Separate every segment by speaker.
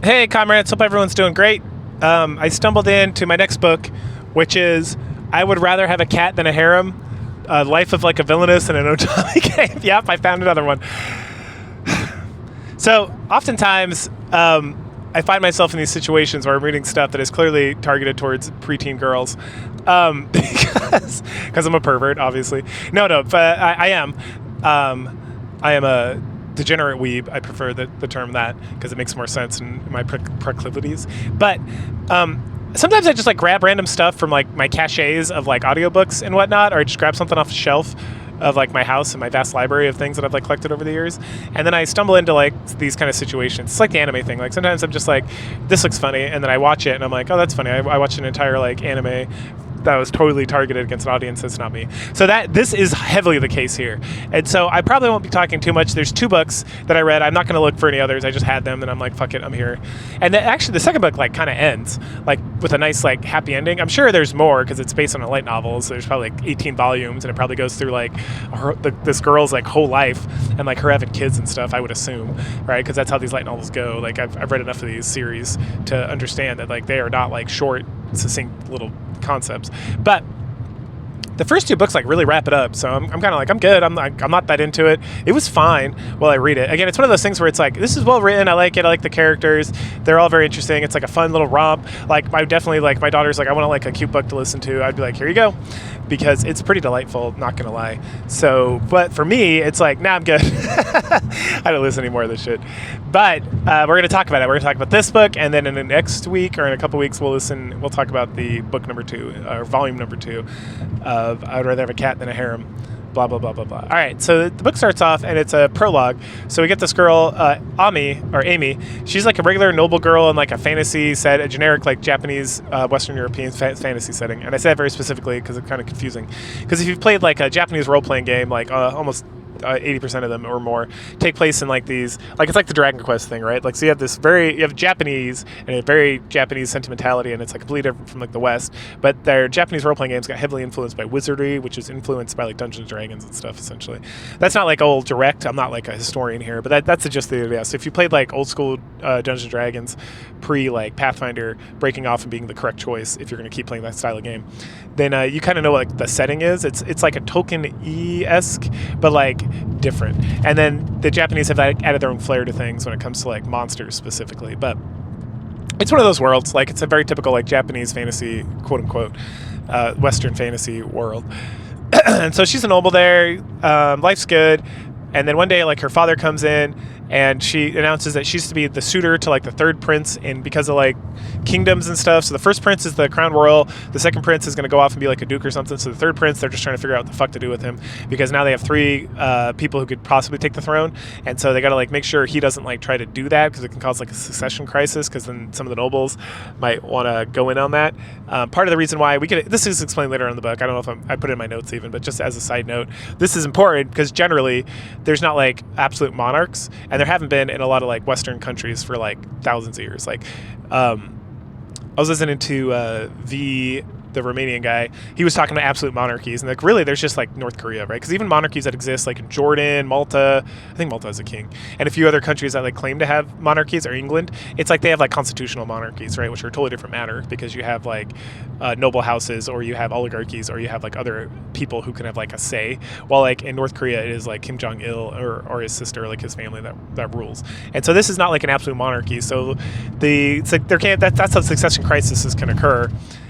Speaker 1: Hey, comrades. Hope everyone's doing great. I stumbled into my next book, which is I Would Rather Have a Cat Than a Harem, Life of Like a Villainous in an Otami Game. Yep, I found another one. So, oftentimes, I find myself in these situations where I'm reading stuff that is clearly targeted towards preteen girls, because I'm a pervert, obviously. No, but I am. I am a degenerate weeb. I prefer the term that because it makes more sense in my proclivities. But sometimes I just like grab random stuff from like my caches of like audiobooks and whatnot, or I just grab something off the shelf of like my house and my vast library of things that I've like collected over the years. And then I stumble into like these kind of situations. It's like the anime thing. Like sometimes I'm just like, this looks funny, and then I watch it and I'm like, oh, that's funny. I watched an entire like anime that was totally targeted against an audience that's not me. So this is heavily the case here. And so I probably won't be talking too much. There's 2 books that I read. I'm not going to look for any others. I just had them and I'm like, fuck it, I'm here. And actually the second book like kind of ends like with a nice like happy ending. I'm sure there's more because it's based on a light novel. So there's probably like 18 volumes and it probably goes through like this girl's like whole life and like her having kids and stuff, I would assume, right? Because that's how these light novels go. Like I've read enough of these series to understand that like they are not like short, succinct little concepts. But the first 2 books like really wrap it up, so I'm kind of like, I'm good. I'm not that into it. It was fine while I read it. Again, it's one of those things where it's like, this is well written. I like it. I like the characters. They're all very interesting. It's like a fun little romp. Like I definitely like my daughter's like, I want like a cute book to listen to. I'd be like, here you go, because it's pretty delightful. Not gonna lie. So, but for me, it's like, nah, I'm good. I don't listen anymore of this shit. But we're gonna talk about it. We're gonna talk about this book, and then in the next week or in a couple weeks, we'll talk about the book number 2 or volume number 2 of I Would Rather Have a Cat Than a Harem. Blah, blah, blah, blah, blah. All right, so the book starts off, and it's a prologue. So we get this girl, Amy. She's like a regular noble girl in like a fantasy set, a generic like Japanese, Western European fantasy setting. And I say that very specifically because it's kind of confusing. Because if you've played like a Japanese role-playing game, like almost 80% of them or more take place in like these, like it's like the Dragon Quest thing, right? Like so you have Japanese and a very Japanese sentimentality, and it's like completely different from like the West. But their Japanese role-playing games got heavily influenced by wizardry, which is influenced by like Dungeons and Dragons and stuff. Essentially, that's not like old direct. I'm not like a historian here, but that's the gist of the idea. So if you played like old school Dungeons and Dragons, pre like Pathfinder, breaking off and being the correct choice if you're going to keep playing that style of game, then you kind of know what like the setting is. It's like a Tolkien-esque, but like different. And then the Japanese have added their own flair to things when it comes to like monsters specifically. But it's one of those worlds. Like it's a very typical like Japanese fantasy, quote unquote, Western fantasy world. And so she's a noble there. Life's good. And then one day, like her father comes in and she announces that she's to be the suitor to like the 3rd prince, and because of like kingdoms and stuff. So the first prince is the crown royal. The second prince is going to go off and be like a duke or something. So the 3rd prince, they're just trying to figure out what the fuck to do with him, because now they have 3 people who could possibly take the throne. And so they got to like make sure he doesn't like try to do that, because it can cause like a succession crisis, because then some of the nobles might want to go in on that. Part of the reason why this is explained later in the book. I don't know if I put it in my notes even, but just as a side note, this is important because generally there's not like absolute monarchs, and there haven't been in a lot of like Western countries for like thousands of years. Like I was listening to the Romanian guy. He was talking about absolute monarchies, and like really there's just like North Korea, right? Because even monarchies that exist like in Jordan, Malta, I think Malta has a king, and a few other countries that like claim to have monarchies, or England, it's like they have like constitutional monarchies, right? Which are a totally different matter, because you have like noble houses, or you have oligarchies, or you have like other people who can have like a say. While like in North Korea it is like Kim Jong-il or his sister, like his family that rules. And so this is not like an absolute monarchy. So it's like that's how succession crises can occur.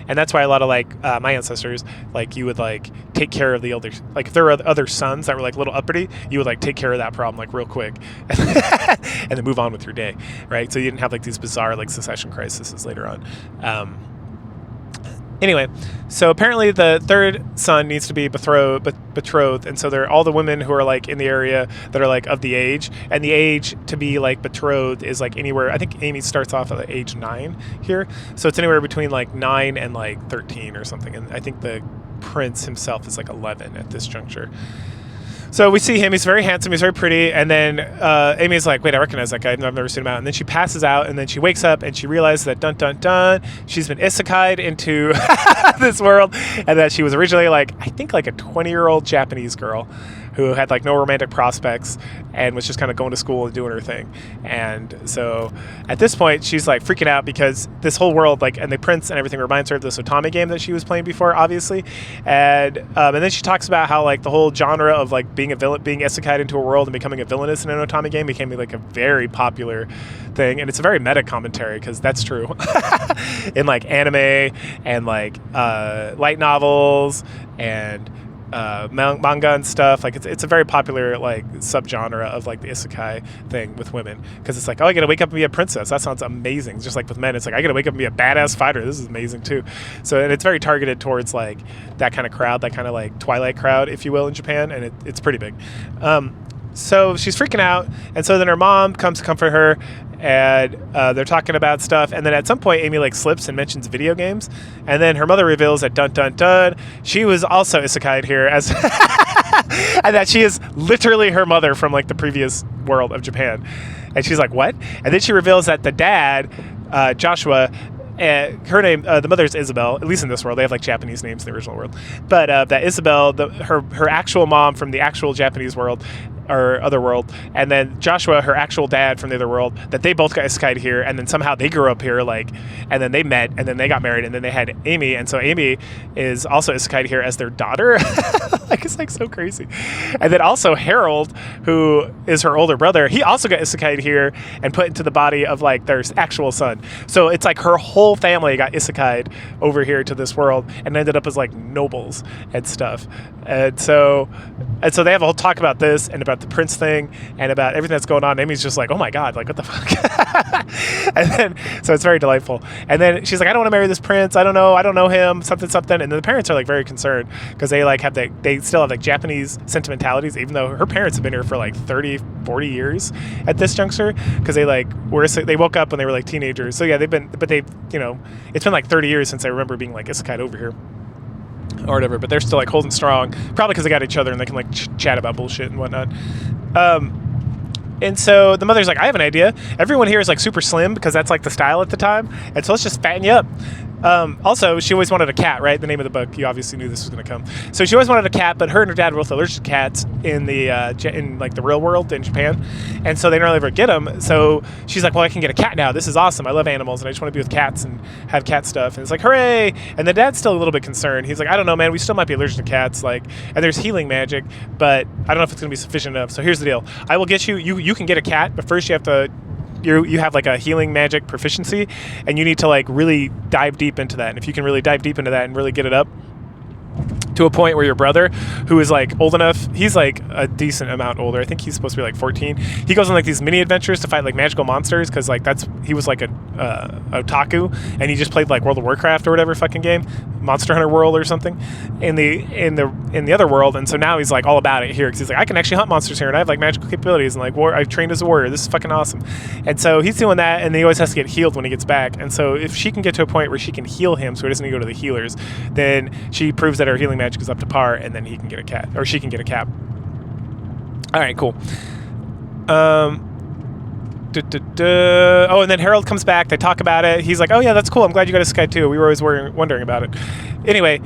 Speaker 1: And that's why a lot of like my ancestors, like you would like take care of the elder, like if there were other sons that were like a little uppity, you would like take care of that problem like real quick and then move on with your day, right? So you didn't have like these bizarre like succession crises later on. Anyway, so apparently the 3rd son needs to be betrothed, and so they're all the women who are like in the area that are like of the age, and the age to be like betrothed is like anywhere. I think Amy starts off at age 9 here, so it's anywhere between like 9 and like 13 or something, and I think the prince himself is like 11 at this juncture. So we see him. He's very handsome. He's very pretty. And then Amy's like, wait, I recognize that guy. I've never seen him out. And then she passes out. And then she wakes up and she realizes that dun dun dun, she's been isekai'd into this world, and that she was originally like, I think like a 20-year-old Japanese girl. who had like no romantic prospects and was just kind of going to school and doing her thing. And so at this point, she's like freaking out because this whole world, like, and the prince and everything reminds her of this Otami game that she was playing before, obviously. And then she talks about how like the whole genre of like being a villain, being isekai'd into a world and becoming a villainess in an Otami game became like a very popular thing. And it's a very meta commentary because that's true in like anime and like light novels and manga and stuff. Like it's a very popular like subgenre of like the isekai thing with women, because it's like, oh, I gotta wake up and be a princess. That sounds amazing. Just like with men, it's like, I gotta wake up and be a badass fighter. This is amazing too. So, and it's very targeted towards like that kind of crowd, that kind of like Twilight crowd, if you will, in Japan, and it's pretty big. So she's freaking out, and so then her mom comes to comfort her, and they're talking about stuff, and then at some point Amy like slips and mentions video games, and then her mother reveals that dun dun dun, she was also isekai'd here as and that she is literally her mother from like the previous world of Japan. And she's like, what? And then she reveals that the dad, Joshua, her name, the mother is Isabel, at least in this world. They have like Japanese names in the original world, but that Isabel, her actual mom from the actual Japanese world or other world, and then Joshua, her actual dad from the other world, that they both got isekai'd here, and then somehow they grew up here, like, and then they met, and then they got married, and then they had Amy, and so Amy is also isekai'd here as their daughter. Like, it's like so crazy. And then also Harold, who is her older brother, he also got isekai'd here and put into the body of like their actual son. So it's like her whole family got isekai'd over here to this world and ended up as like nobles and stuff. And so they have a whole talk about this and about the prince thing and about everything that's going on. Amy's just like, oh my God, like what the fuck? And then, so it's very delightful. And then she's like, I don't want to marry this prince. I don't know him, something. And then the parents are like very concerned because they like they still have like Japanese sentimentalities, even though her parents have been here for like 30, 40 years at this juncture, because they woke up when they were like teenagers. So yeah, it's been like 30 years since I remember being like isekai'd over here or whatever, but they're still like holding strong, probably because they got each other and they can like chat about bullshit and whatnot. And so the mother's like, I have an idea. Everyone here is like super slim because that's like the style at the time, and so let's just fatten you up. Also, she always wanted a cat, right? The name of the book. You obviously knew this was going to come. So she always wanted a cat, but her and her dad were both allergic to cats in the in like the real world in Japan, and so they don't ever get them. So she's like, well, I can get a cat now. This is awesome. I love animals, and I just want to be with cats and have cat stuff. And it's like, hooray! And the dad's still a little bit concerned. He's like, I don't know, man. We still might be allergic to cats. Like, and there's healing magic, but I don't know if it's going to be sufficient enough. So here's the deal. I will get you. You can get a cat, but first you have to. You have like a healing magic proficiency, and you need to like really dive deep into that. And if you can really dive deep into that and really get it up to a point where your brother, who is like old enough, he's like a decent amount older. I think he's supposed to be like 14. He goes on like these mini adventures to fight like magical monsters, because like he was like a otaku, and he just played like World of Warcraft or whatever fucking game, Monster Hunter World or something, in the other world. And so now he's like all about it here, because he's like, I can actually hunt monsters here, and I have like magical capabilities, and like I've trained as a warrior. This is fucking awesome. And so he's doing that, and he always has to get healed when he gets back. And so if she can get to a point where she can heal him, so he doesn't need to go to the healers, then she proves that her healing magic is up to par, and then he can get a cat, or she can get a cat. All right, cool. Oh, and then Harold comes back. They talk about it. He's like, oh yeah, that's cool. I'm glad you got a sky too. We were always wondering about it. Anyway,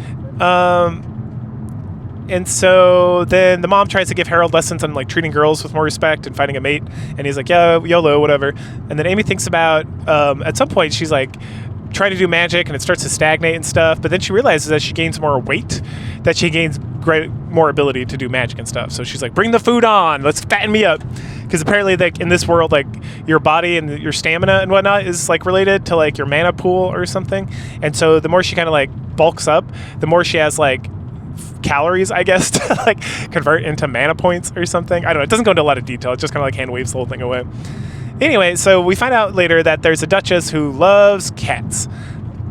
Speaker 1: and so then the mom tries to give Harold lessons on like treating girls with more respect and finding a mate, and he's like, yeah, YOLO, whatever. And then Amy thinks about, at some point she's like trying to do magic, and it starts to stagnate and stuff, but then she realizes as she gains more weight that she gains more ability to do magic and stuff. So she's like, bring the food on, let's fatten me up, because apparently like in this world, like your body and your stamina and whatnot is like related to like your mana pool or something. And so the more she kind of like bulks up, the more she has like calories, I guess, to like convert into mana points or something. I don't know, it doesn't go into a lot of detail. It just kind of like hand waves the whole thing away. Anyway, so we find out later that there's a duchess who loves cats.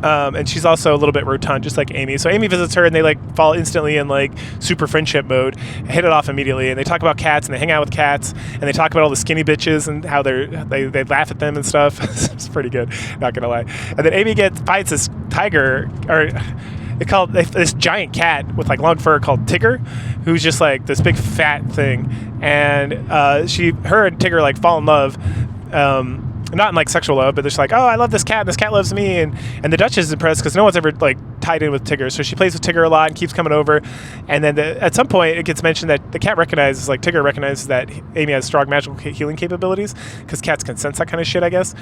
Speaker 1: And she's also a little bit rotund, just like Amy. So Amy visits her, and they like fall instantly in like super friendship mode, hit it off immediately, and they talk about cats, and they hang out with cats, and they talk about all the skinny bitches and how they laugh at them and stuff. It's pretty good, not gonna lie. And then Amy fights this tiger, or this giant cat with like long fur called Tigger, who's just like this big fat thing, and her and Tigger like fall in love. not in like sexual love, but they're just like, oh, I love this cat and this cat loves me. And the Duchess is impressed because no one's ever like tied in with Tigger. So she plays with Tigger a lot and keeps coming over. And then at some point it gets mentioned that the cat recognizes, like Tigger recognizes that Amy has strong magical healing capabilities because cats can sense that kind of shit, I guess.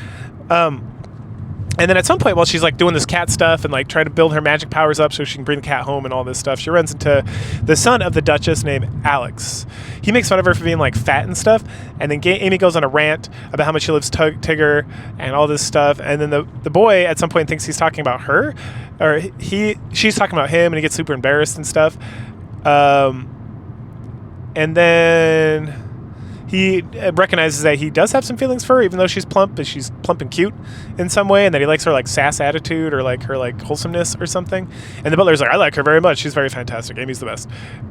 Speaker 1: And then at some point, while she's like doing this cat stuff and like trying to build her magic powers up so she can bring the cat home and all this stuff, she runs into the son of the Duchess named Alex. He makes fun of her for being like fat and stuff. And then Amy goes on a rant about how much she loves Tigger and all this stuff. And then the boy at some point thinks he's talking about her, or she's talking about him, and he gets super embarrassed and stuff. And then he recognizes that he does have some feelings for her, even though she's plump, but she's plump and cute in some way, and that he likes her like sass attitude or like her like wholesomeness or something. And the butler's like, I like her very much. She's very fantastic. Amy's the best.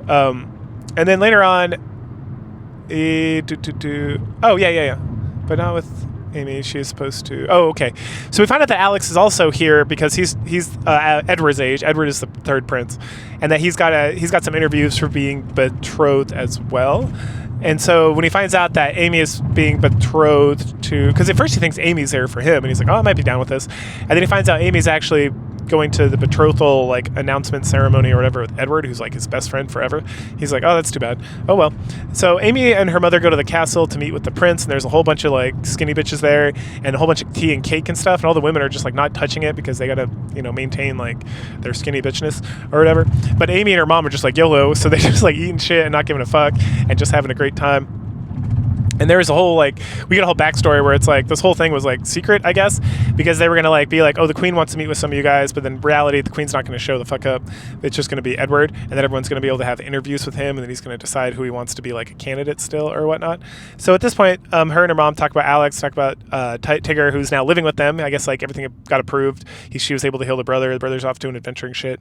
Speaker 1: And then later on, oh yeah. But not with Amy. She's supposed to. Oh, okay. So we find out that Alex is also here because he's Edward's age. Edward is the third prince, and that he's got some interviews for being betrothed as well. And so when he finds out that Amy is being betrothed to, because at first he thinks Amy's there for him, and he's like, oh, I might be down with this. And then he finds out Amy's actually going to the betrothal like announcement ceremony or whatever with Edward, who's like his best friend forever. He's like, oh, that's too bad. Oh well. So Amy and her mother go to the castle to meet with the prince, and there's a whole bunch of like skinny bitches there and a whole bunch of tea and cake and stuff, and all the women are just like not touching it because they gotta, maintain like their skinny bitchness or whatever. But Amy and her mom are just like YOLO, so they're just like eating shit and not giving a fuck and just having a great time. And there was a whole, we get a whole backstory where it's like, this whole thing was secret, I guess, because they were going to be like, oh, the queen wants to meet with some of you guys, but then in reality, the queen's not going to show the fuck up. It's just going to be Edward, and then everyone's going to be able to have interviews with him, and then he's going to decide who he wants to be a candidate still or whatnot. So at this point, her and her mom talk about Alex, talk about Tigger, who's now living with them. I guess everything got approved. She was able to heal the brother. The brother's off doing adventuring shit.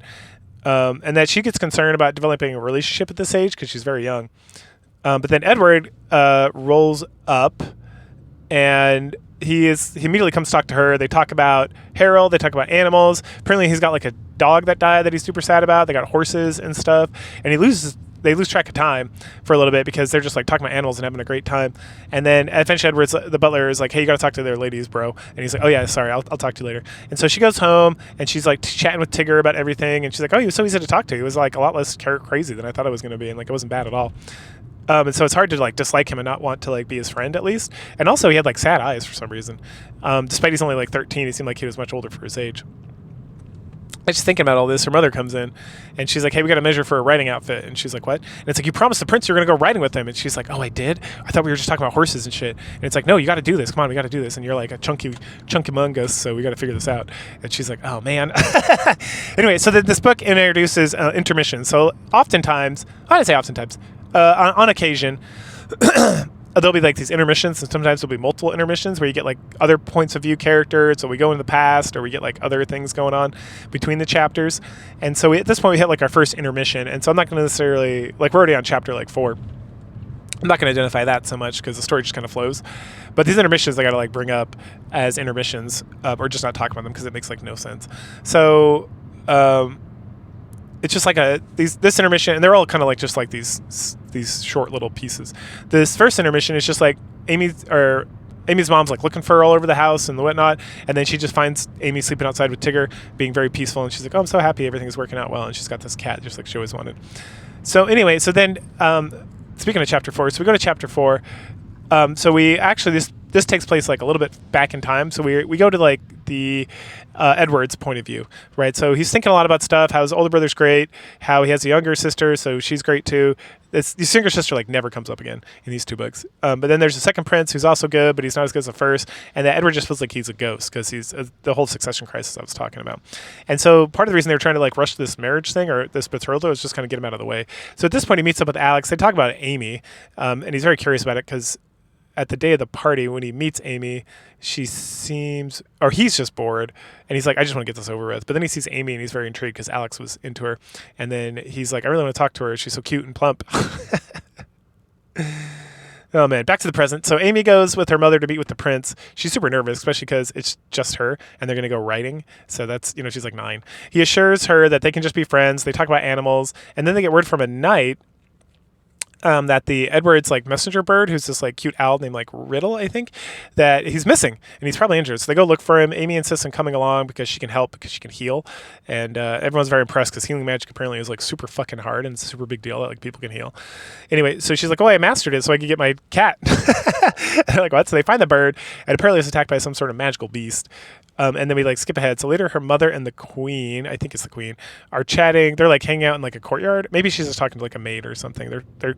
Speaker 1: And that she gets concerned about developing a relationship at this age because she's very young. But then Edward rolls up, and he immediately comes to talk to her. They talk about Harold. They talk about animals. Apparently, he's got a dog that died that he's super sad about. They got horses and stuff, and they lose track of time for a little bit because they're just talking about animals and having a great time. And then eventually Edward's, the butler, is like, hey, you got to talk to their ladies, bro. And he's like, oh yeah, sorry, I'll talk to you later. And so she goes home and she's chatting with Tigger about everything. And she's like, oh, he was so easy to talk to. He was a lot less crazy than I thought it was going to be. And it wasn't bad at all. And so it's hard to dislike him and not want to be his friend at least. And also he had sad eyes for some reason. Despite he's only 13, he seemed like he was much older for his age. I was just thinking about all this. Her mother comes in and she's like, hey, we got to measure for a riding outfit. And she's like, what? And it's like, you promised the prince you're going to go riding with him. And she's like, oh, I did? I thought we were just talking about horses and shit. And it's like, no, you got to do this. Come on, we got to do this. And you're like a chunky mungus, so we got to figure this out. And she's like, oh, man. Anyway, so this book introduces intermissions. So oftentimes, on occasion, there'll be these intermissions, and sometimes there'll be multiple intermissions where you get other points of view characters, so we go in the past, or we get other things going on between the chapters. And so at this point we hit our first intermission, and so I'm not going to necessarily, we're already on chapter 4. I'm not going to identify that so much because the story just kind of flows. But these intermissions I got to bring up as intermissions, or just not talk about them because it makes no sense. So it's just this intermission, and they're all kind of just these short little pieces. This first intermission is just Amy's mom's looking for her all over the house and whatnot, and then she just finds Amy sleeping outside with Tigger, being very peaceful, and she's like, oh, I'm so happy everything's working out well, and she's got this cat just she always wanted. So anyway, so then speaking of chapter 4, so we go to chapter 4. So we actually this takes place a little bit back in time. So we go to the Edward's point of view, right? So he's thinking a lot about stuff. How his older brother's great. How he has a younger sister, so she's great too. His younger sister never comes up again in these two books. But then there's a second prince who's also good, but he's not as good as the first. And that Edward just feels like he's a ghost because he's the whole succession crisis I was talking about. And so part of the reason they were trying to rush this marriage thing or this betrothal was just kind of get him out of the way. So at this point he meets up with Alex. They talk about Amy, and he's very curious about it because at the day of the party, when he meets Amy, he's just bored, and he's like, I just want to get this over with. But then he sees Amy, and he's very intrigued because Alex was into her. And then he's like, I really want to talk to her. She's so cute and plump. Oh, man. Back to the present. So Amy goes with her mother to meet with the prince. She's super nervous, especially because it's just her, and they're going to go riding. So that's, she's 9. He assures her that they can just be friends. They talk about animals, and then they get word from a knight that the Edward's like messenger bird, who's this like cute owl named like Riddle, I think, that he's missing and he's probably injured. So they go look for him. Amy insists on coming along because she can help, because she can heal, and everyone's very impressed because healing magic apparently is like super fucking hard and it's a super big deal that like people can heal. Anyway, so she's like, "Oh, I mastered it, so I can get my cat." And they're like, "What?" So they find the bird, and apparently it's attacked by some sort of magical beast. And then we like skip ahead. So later, her mother and the queen, I think it's the queen, are chatting. They're like hanging out in like a courtyard. Maybe she's just talking to like a maid or something. They're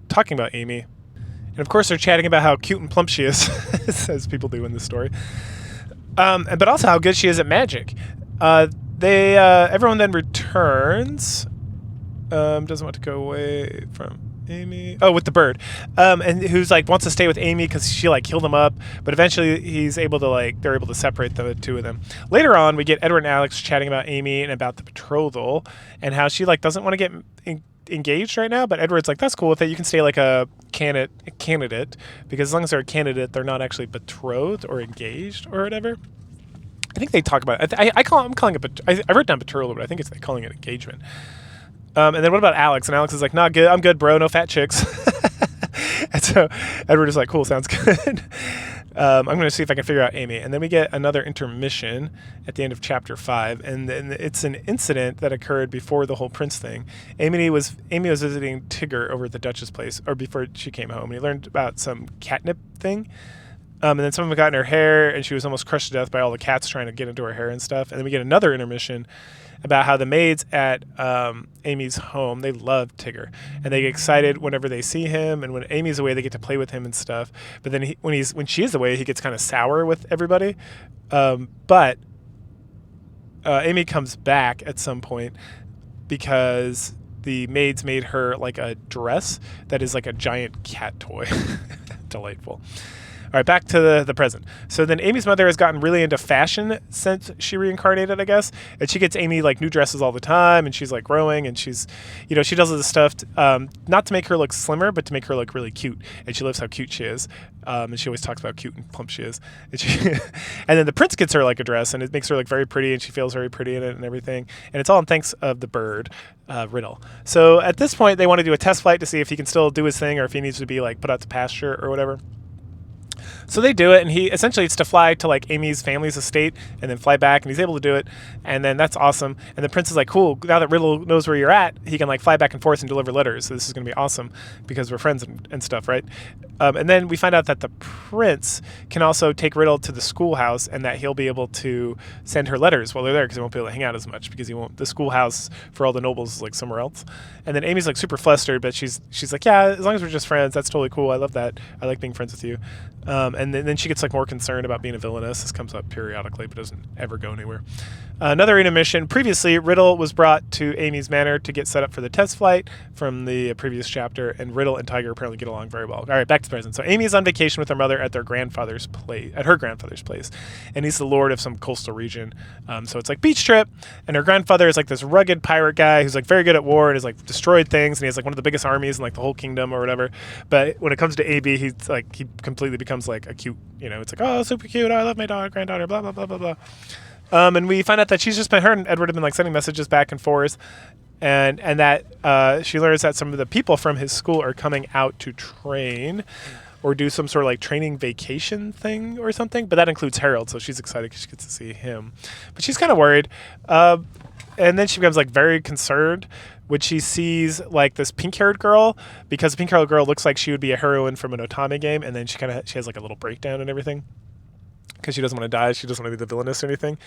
Speaker 1: talking about Amy. And of course, they're chatting about how cute and plump she is, as people do in this story. But also how good she is at magic. Everyone then returns. Doesn't want to go away from Amy. Oh, with the bird. And who's like wants to stay with Amy because she like healed him up. But eventually they're able to separate the two of them. Later on, we get Edward and Alex chatting about Amy and about the betrothal and how she like doesn't want to get engaged right now, but Edward's like, "That's cool with it. You can stay like a candidate because as long as they're a candidate, they're not actually betrothed or engaged or whatever." I think they talk about it. I'm calling it. I wrote down betrothal, but I think they're calling it engagement. And then what about Alex? And Alex is like, "Not good. I'm good, bro. No fat chicks." And so Edward is like, "Cool, sounds good." I'm going to see if I can figure out Amy. And then we get another intermission at the end of chapter 5. And then it's an incident that occurred before the whole prince thing. Amy was visiting Tigger over at the Duchess' place, or before she came home. And he learned about some catnip thing. And then someone got in her hair, and she was almost crushed to death by all the cats trying to get into her hair and stuff. And then we get another intermission about how the maids at Amy's home, they love Tigger, and they get excited whenever they see him, and when Amy's away, they get to play with him and stuff. But then when she is away, he gets kind of sour with everybody. But Amy comes back at some point because the maids made her like a dress that is like a giant cat toy. Delightful. All right, back to the present. So then Amy's mother has gotten really into fashion since she reincarnated, I guess. And she gets Amy like new dresses all the time, and she's like growing, and she's, she does all this stuff not to make her look slimmer, but to make her look really cute. And she loves how cute she is. And she always talks about how cute and plump she is. And then the prince gets her like a dress, and it makes her look very pretty, and she feels very pretty in it and everything. And it's all in thanks of the bird, Riddle. So at this point, they want to do a test flight to see if he can still do his thing or if he needs to be like put out to pasture or whatever. So they do it, and it's to fly to like Amy's family's estate and then fly back, and he's able to do it, and then that's awesome. And the prince is like, "Cool, now that Riddle knows where you're at, he can like fly back and forth and deliver letters. So this is going to be awesome because we're friends and stuff, right?" And then we find out that the prince can also take Riddle to the schoolhouse, and that he'll be able to send her letters while they're there because he won't be able to hang out as much because the schoolhouse for all the nobles is like somewhere else. And then Amy's like super flustered, but she's like, "Yeah, as long as we're just friends, that's totally cool. I love that. I like being friends with you." And then she gets like more concerned about being a villainess. This comes up periodically, but doesn't ever go anywhere. Another intermission. Previously, Riddle was brought to Amy's manor to get set up for the test flight from the previous chapter, and Riddle and Tiger apparently get along very well. All right, back to the present. So Amy is on vacation with her mother at her grandfather's place, and he's the lord of some coastal region. So it's like beach trip, and her grandfather is like this rugged pirate guy who's like very good at war and has like destroyed things, and he has like one of the biggest armies in like the whole kingdom or whatever. But when it comes to AB, he completely becomes like a cute, it's like, "Oh, super cute. I love my granddaughter, blah, blah, blah, blah, blah." And we find out that her and Edward have been like sending messages back and forth, and that she learns that some of the people from his school are coming out to train or do some sort of like training vacation thing or something. But that includes Harold, so she's excited because she gets to see him. But she's kind of worried. And then she becomes like very concerned when she sees like this pink-haired girl, because the pink-haired girl looks like she would be a heroine from an Otame game, and then she has like a little breakdown and everything because she doesn't want to die. She doesn't want to be the villainess or anything.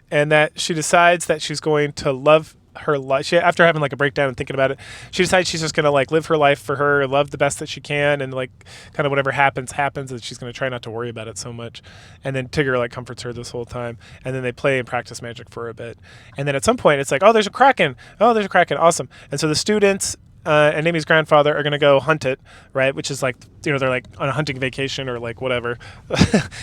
Speaker 1: And that she decides that she's going to love her life. After having like a breakdown and thinking about it, she decides she's just going to like live her life for her, love the best that she can, and like kind of whatever happens, and she's going to try not to worry about it so much. And then Tigger like comforts her this whole time, and then they play and practice magic for a bit. And then at some point it's like, "Oh, there's a kraken. Oh, there's a kraken. Awesome." And so the students and Amy's grandfather are going to go hunt it, right? Which is like, they're like on a hunting vacation or like whatever.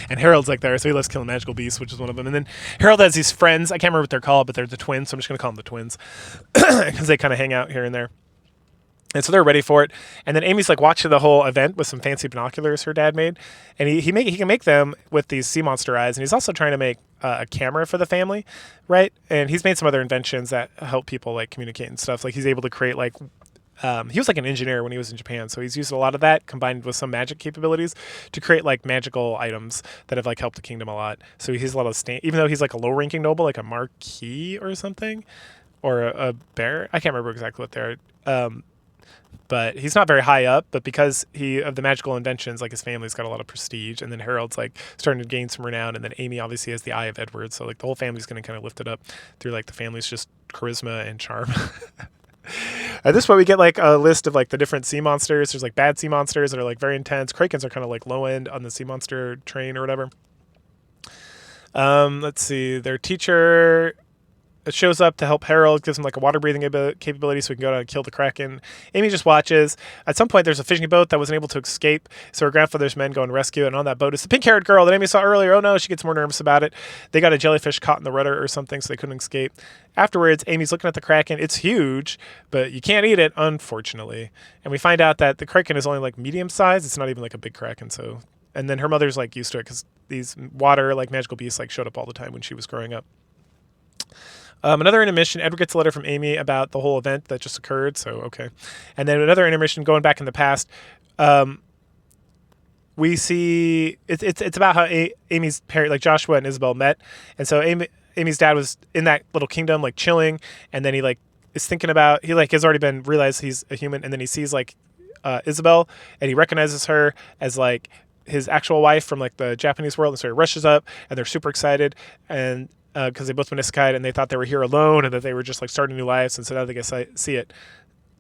Speaker 1: And Harold's like there, so he loves killing magical beasts, which is one of them. And then Harold has these friends. I can't remember what they're called, but they're the twins, so I'm just going to call them the twins because they kind of hang out here and there. And so they're ready for it. And then Amy's like watching the whole event with some fancy binoculars her dad made. And he can make them with these sea monster eyes. And he's also trying to make a camera for the family, right? And he's made some other inventions that help people like communicate and stuff. Like he's able to create like He was like an engineer when he was in Japan, so he's used a lot of that combined with some magic capabilities to create like magical items that have like helped the kingdom a lot. So he has a lot of even though he's like a low-ranking noble, like a marquis or something, or a bear. I can't remember exactly what they're. But he's not very high up. But because he of the magical inventions, like his family's got a lot of prestige, and then Harold's like starting to gain some renown, and then Amy obviously has the eye of Edward, so like the whole family's going to kind of lift it up through like the family's just charisma and charm. At this point, we get like a list of like the different sea monsters. There's like bad sea monsters that are like very intense. Krakens are kind of like low end on the sea monster train or whatever. Let's see. Their teacher shows up to help Harold, gives him like a water breathing capability so he can go down and kill the Kraken. Amy just watches. At some point, there's a fishing boat that wasn't able to escape, so her grandfather's men go and rescue it. And on that boat is the pink-haired girl that Amy saw earlier. Oh no, she gets more nervous about it. They got a jellyfish caught in the rudder or something, so they couldn't escape. Afterwards, Amy's looking at the Kraken. It's huge, but you can't eat it, unfortunately. And we find out that the Kraken is only like medium size. It's not even like a big Kraken, so. And then her mother's like used to it because these water like magical beasts like showed up all the time when she was growing up. Another intermission, Edward gets a letter from Amy about the whole event that just occurred, so okay. And then another intermission going back in the past. We see it's about how Amy's parent, like Joshua and Isabel, met, and so Amy's dad was in that little kingdom, like chilling, and then he like is thinking about he like has already been realized he's a human, and then he sees like Isabel, and he recognizes her as like his actual wife from like the Japanese world, and so he rushes up, and they're super excited, and because they both been isekai'd and they thought they were here alone and that they were just like starting new lives, and so now they get to see it.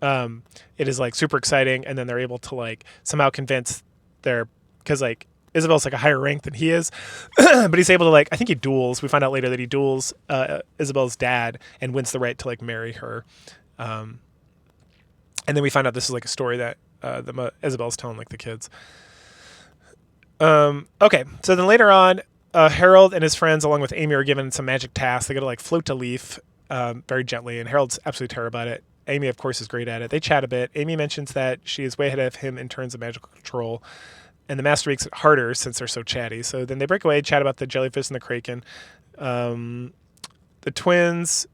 Speaker 1: It is like super exciting, and then they're able to like somehow convince because like Isabel's like a higher rank than he is, but he's able to like I think he duels. We find out later that he duels Isabel's dad and wins the right to like marry her. And then we find out this is like a story that Isabel's telling like the kids. Okay, so then later on. Harold and his friends, along with Amy, are given some magic tasks. They got to like float a leaf very gently, and Harold's absolutely terrible at it. Amy, of course, is great at it. They chat a bit. Amy mentions that she is way ahead of him in terms of magical control, and the master makes it harder since they're so chatty. So then they break away, chat about the jellyfish and the Kraken. The twins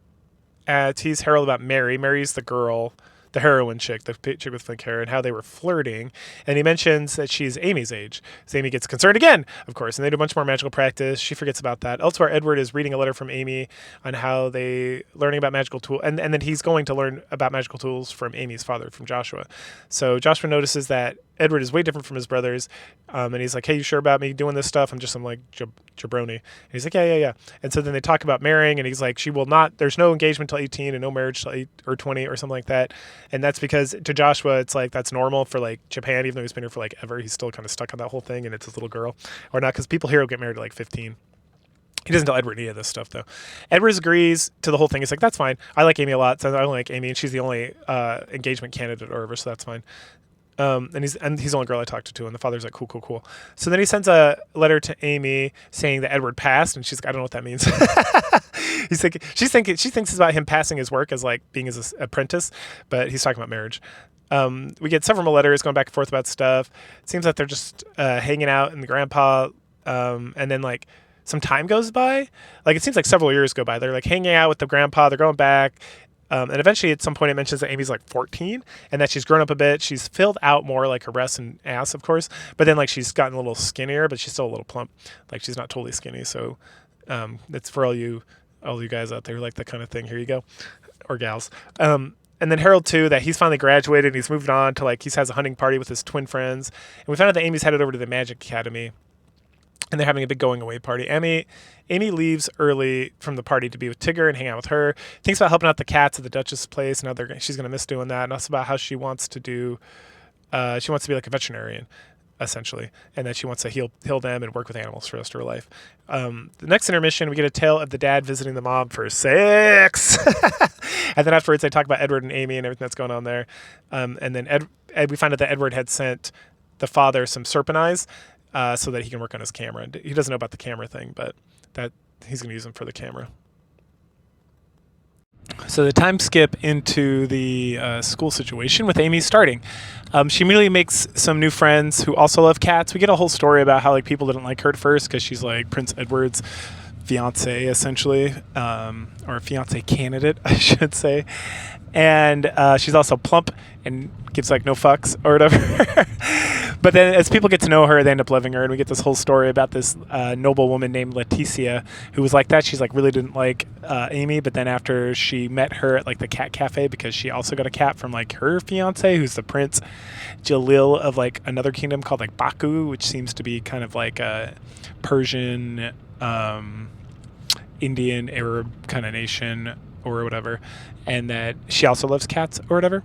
Speaker 1: tease Harold about Mary. Mary's the girl, the heroine chick, the chick with pink hair, and how they were flirting. And he mentions that she's Amy's age. So Amy gets concerned again, of course, and they do a bunch more magical practice. She forgets about that. Elsewhere, Edward is reading a letter from Amy on how they learning about magical tools, and then he's going to learn about magical tools from Amy's father, from Joshua. So Joshua notices that Edward is way different from his brothers, and he's like, "Hey, you sure about me doing this stuff? I'm just some like jabroni." And he's like, "Yeah." And so then they talk about marrying, and he's like, "She will not. There's no engagement till 18, and no marriage till 8 or 20 or something like that." And that's because to Joshua, it's like that's normal for like Japan, even though he's been here for like ever. He's still kind of stuck on that whole thing, and it's his little girl, or not, because people here will get married at like 15. He doesn't tell Edward any of this stuff, though. Edward agrees to the whole thing. He's like, "That's fine. I like Amy a lot, so I only like Amy, and she's the only engagement candidate or whatever, so that's fine." And he's the only girl I talked to, and the father's like, cool. So then he sends a letter to Amy saying that Edward passed, and she's like, I don't know what that means. She thinks it's about him passing his work as like being his apprentice, but he's talking about marriage. We get several more letters going back and forth about stuff. It seems like they're just hanging out in the grandpa, and then like some time goes by. Like it seems like several years go by. They're like hanging out with the grandpa. They're going back. And eventually, at some point, it mentions that Amy's like 14 and that she's grown up a bit. She's filled out more, like her breasts and ass, of course. But then, like, she's gotten a little skinnier, but she's still a little plump. Like, she's not totally skinny. So, it's for all you guys out there who like that kind of thing. Here you go, or gals. And then Harold too, that he's finally graduated and he's moved on to like he has a hunting party with his twin friends. And we found out that Amy's headed over to the Magic Academy. And they're having a big going away party. Amy leaves early from the party to be with Tigger and hang out with her. Thinks about helping out the cats at the Duchess' place, and she's going to miss doing that. And also about how she wants to be like a veterinarian, essentially, and that she wants to heal them and work with animals for the rest of her life. The next intermission, we get a tale of the dad visiting the mom for sex. And then afterwards, they talk about Edward and Amy and everything that's going on there. And then we find out that Edward had sent the father some serpent eyes, so that he can work on his camera. He doesn't know about the camera thing, but that he's going to use them for the camera. So the time skip into the school situation with Amy starting. She immediately makes some new friends who also love cats. We get a whole story about how like people didn't like her at first because she's like Prince Edward's fiance, essentially, or fiance candidate, I should say. And she's also plump and gives like no fucks or whatever. But then as people get to know her, they end up loving her, and we get this whole story about this noble woman named Leticia who was like that. She's like really didn't like Amy, but then after she met her at like the cat cafe, because she also got a cat from like her fiance, who's the Prince Jalil of like another kingdom called like Baku, which seems to be kind of like a Persian, Indian, Arab kind of nation or whatever, and that she also loves cats or whatever.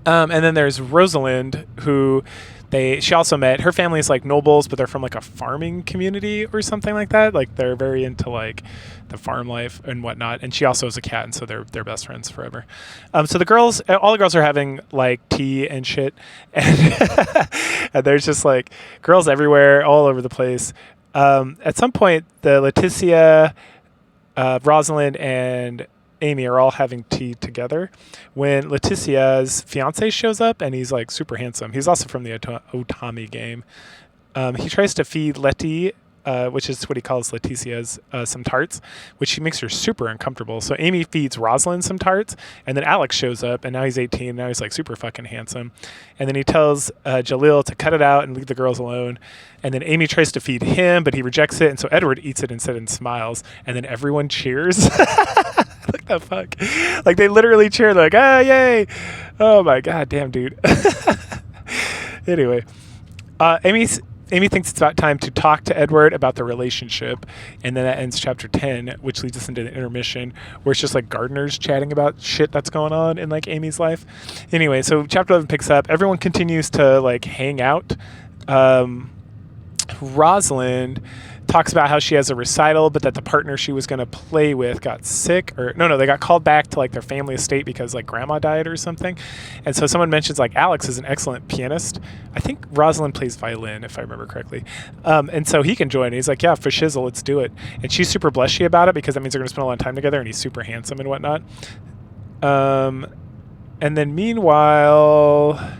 Speaker 1: And then there's Rosalind, who she also met. Her family is like nobles, but they're from like a farming community or something like that. Like they're very into like the farm life and whatnot. And she also is a cat, and so they're best friends forever. So all the girls are having like tea and shit, and, and there's just like girls everywhere, all over the place. At some point, the Leticia, Rosalind, and Amy are all having tea together when Leticia's fiance shows up, and he's like super handsome. He's also from the Otami game. He tries to feed Letty, which is what he calls Leticia's, some tarts, which makes her super uncomfortable. So Amy feeds Rosalind some tarts, and then Alex shows up, and now he's 18. Now he's like super fucking handsome. And then he tells Jalil to cut it out and leave the girls alone. And then Amy tries to feed him, but he rejects it. And so Edward eats it instead and smiles. And then everyone cheers. Like the fuck? Like they literally cheer. They're like, ah, yay. Oh my God, damn, dude. Anyway, Amy thinks it's about time to talk to Edward about the relationship, and then that ends chapter 10, which leads us into the intermission, where it's just like gardeners chatting about shit that's going on in like Amy's life. Anyway, so chapter 11 picks up. Everyone continues to like hang out. Rosalind talks about how she has a recital, but that the partner she was going to play with got sick, or no, they got called back to like their family estate because like grandma died or something. And so someone mentions like Alex is an excellent pianist. I think Rosalind plays violin, if I remember correctly. And so he can join. He's like, yeah, for shizzle, let's do it. And she's super blushy about it because that means they're going to spend a lot of time together, and he's super handsome and whatnot. And then meanwhile,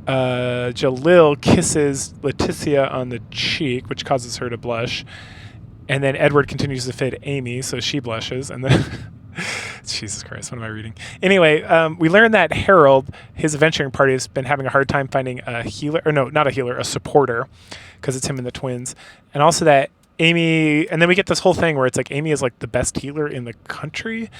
Speaker 1: Jalil kisses Leticia on the cheek, which causes her to blush. And then Edward continues to feed Amy, so she blushes. And then, Jesus Christ, what am I reading? Anyway, we learn that Harold, his adventuring party, has been having a hard time finding a healer, or no, not a healer, a supporter, because it's him and the twins. And also that Amy, and then we get this whole thing where it's like Amy is like the best healer in the country,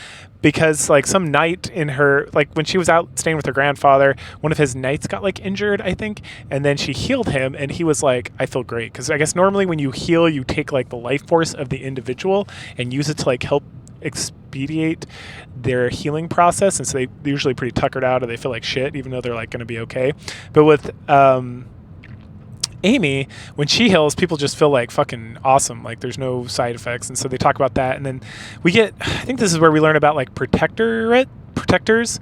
Speaker 1: because like some knight in her, like when she was out staying with her grandfather, one of his knights got like injured, I think, and then she healed him, and he was like, I feel great. Because I guess normally when you heal, you take like the life force of the individual and use it to like help expedite their healing process, and so they're usually pretty tuckered out, or they feel like shit even though they're like going to be okay. But with Amy, when she heals, people just feel like fucking awesome. Like there's no side effects. And so they talk about that. And then we get, I think this is where we learn about like protectors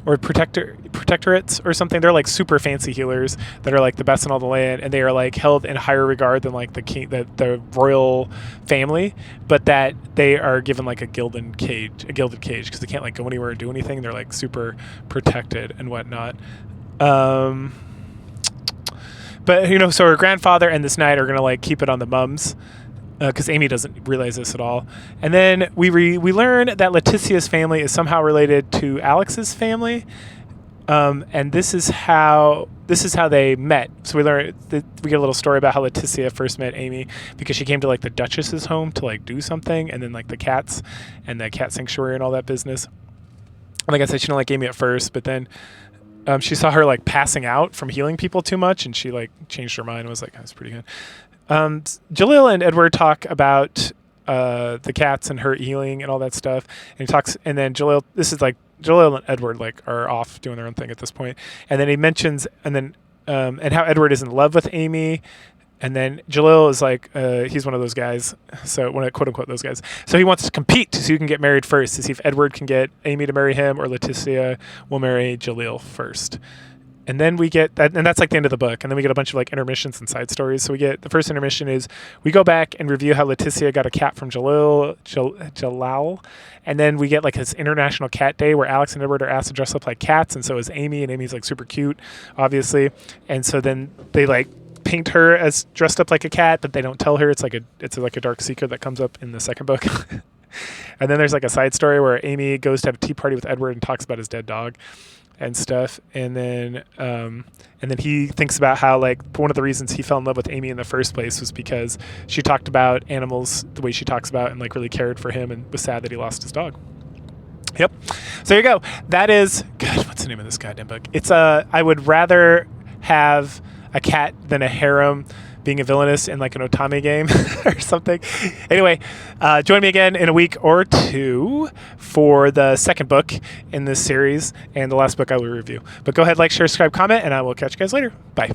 Speaker 1: or protectorates or something. They're like super fancy healers that are like the best in all the land. And they are like held in higher regard than like the king, the royal family, but that they are given like a gilded cage because they can't like go anywhere or do anything. They're like super protected and whatnot. But, you know, so her grandfather and this knight are going to, like, keep it on the mums, because Amy doesn't realize this at all. And then we learn that Leticia's family is somehow related to Alex's family, and this is how they met. So we get a little story about how Leticia first met Amy, because she came to, like, the Duchess's home to, like, do something, and then, like, the cats and the cat sanctuary and all that business. Like I said, she didn't like Amy at first, but then she saw her like passing out from healing people too much, and she like changed her mind and was like, that's pretty good. Jalil and Edward talk about the cats and her healing and all that stuff. And he talks, and then Jalil and Edward like are off doing their own thing at this point. And then he mentions, and how Edward is in love with Amy. And then Jalil is like, he's one of those guys. So one of quote unquote those guys. So he wants to compete so he can get married first, to see if Edward can get Amy to marry him, or Leticia will marry Jalil first. And then we get that, and that's like the end of the book. And then we get a bunch of like intermissions and side stories. So we get, the first intermission is we go back and review how Leticia got a cat from Jalal. And then we get like his International Cat Day, where Alex and Edward are asked to dress up like cats. And so is Amy, and Amy's like super cute, obviously. And so then they like paint her as dressed up like a cat, but they don't tell her. It's like a dark secret that comes up in the second book. And then there's like a side story where Amy goes to have a tea party with Edward and talks about his dead dog and stuff. And then he thinks about how like one of the reasons he fell in love with Amy in the first place was because she talked about animals the way she talks about and like really cared for him and was sad that he lost his dog. Yep. So there you go. That is, God, what's the name of this goddamn book? It's I would rather have a cat than a harem being a villainess in like an Otami game or something. Anyway, join me again in a week or two for the second book in this series and the last book I will review. But go ahead, like, share, subscribe, comment, and I will catch you guys later. Bye.